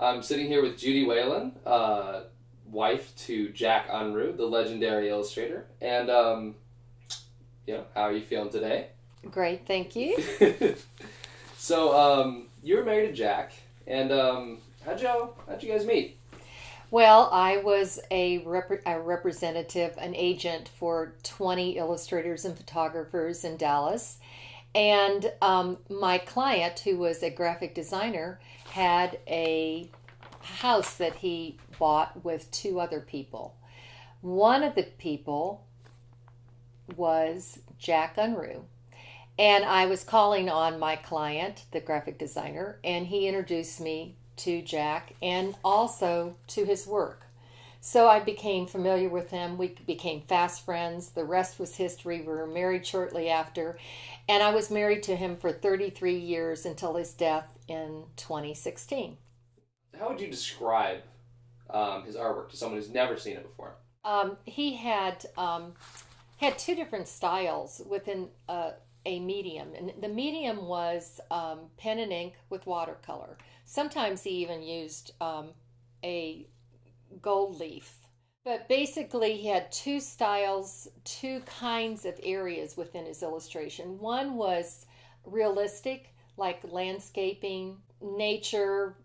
I'm sitting here with Judy Whalen, wife to Jack Unruh, the legendary illustrator. And, how are you feeling today? Great, thank you. So, you were married to Jack, and how'd you guys meet? Well, I was a representative, an agent for 20 illustrators and photographers in Dallas. And my client, who was a graphic designer, had a house that he bought with two other people. One of the people was Jack Unruh. And I was calling on my client, the graphic designer, and he introduced me to Jack and also to his work. So I became familiar with him. We became fast friends. The rest was history. We were married shortly after. And I was married to him for 33 years until his death in 2016. How would you describe his artwork to someone who's never seen it before? He had two different styles within a medium, and the medium was pen and ink with watercolor. Sometimes he even used a gold leaf. But basically, he had two styles, two kinds of areas within his illustration. One was realistic, like landscaping, nature,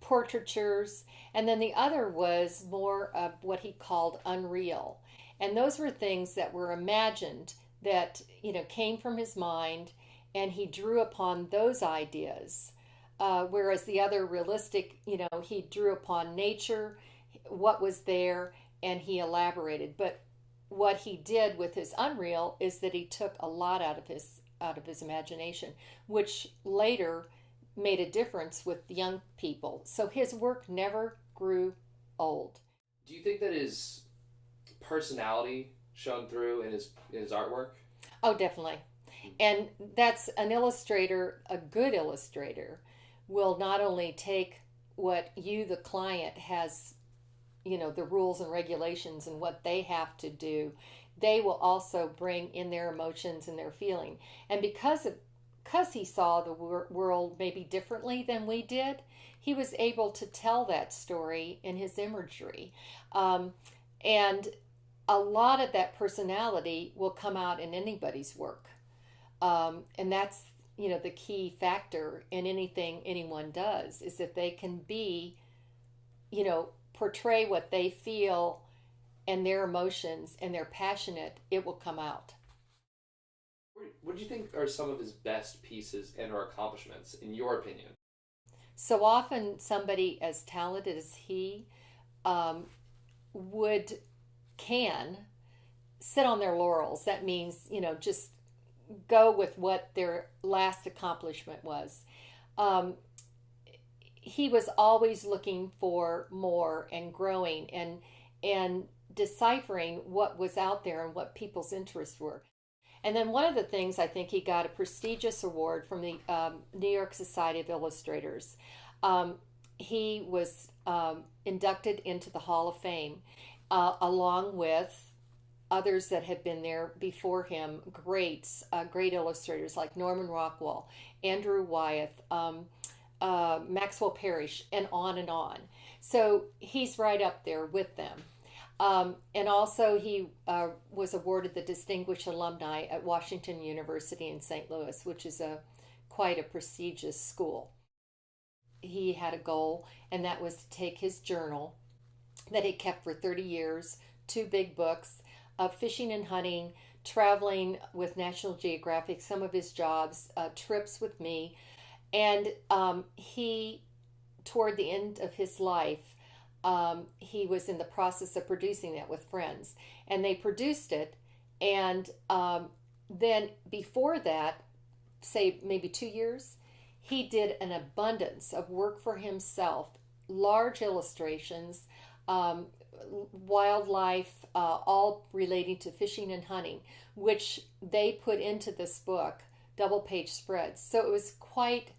portraitures, and then the other was more of what he called unreal. And those were things that were imagined that, came from his mind, and he drew upon those ideas. Whereas the other realistic, he drew upon nature, what was there, and he elaborated. But what he did with his unreal is that he took a lot out of his imagination, which later made a difference with young people. So his work never grew old. Do you think that his personality shone through in his artwork? Oh, definitely. And that's an illustrator, a good illustrator, will not only take what you, the client, has, the rules and regulations and what they have to do, they will also bring in their emotions and their feeling. And because he saw the world maybe differently than we did, he was able to tell that story in his imagery. And a lot of that personality will come out in anybody's work. And that's, the key factor in anything anyone does is that they can be, portray what they feel and their emotions and they're passionate, it will come out. What do you think are some of his best pieces and or accomplishments, in your opinion? So often somebody as talented as he um, would can sit on their laurels. That means, just go with what their last accomplishment was. Um, he was always looking for more and growing and deciphering what was out there and what people's interests were. And then one of the things I think he got a prestigious award from the New York Society of Illustrators. He was inducted into the Hall of Fame along with others that had been there before him, great illustrators like Norman Rockwell, Andrew Wyeth, Maxwell Parrish, and on and on. So he's right up there with them. And also, he was awarded the Distinguished Alumni at Washington University in St. Louis, which is quite a prestigious school. He had a goal, and that was to take his journal that he kept for 30 years, two big books of fishing and hunting, traveling with National Geographic, some of his jobs, trips with me. And he, toward the end of his life, he was in the process of producing that with friends. And they produced it. And then before that, say maybe 2 years, he did an abundance of work for himself, large illustrations, wildlife, all relating to fishing and hunting, which they put into this book, double page spreads. So it was quite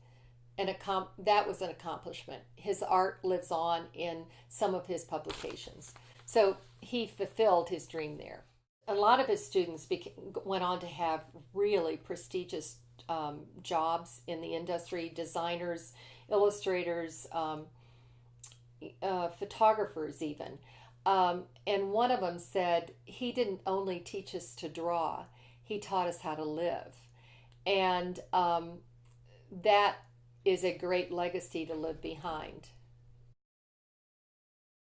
that was an accomplishment. His art lives on in some of his publications. So he fulfilled his dream there. A lot of his students went on to have really prestigious jobs in the industry, designers, illustrators, photographers even. And one of them said he didn't only teach us to draw, he taught us how to live. And that is a great legacy to live behind.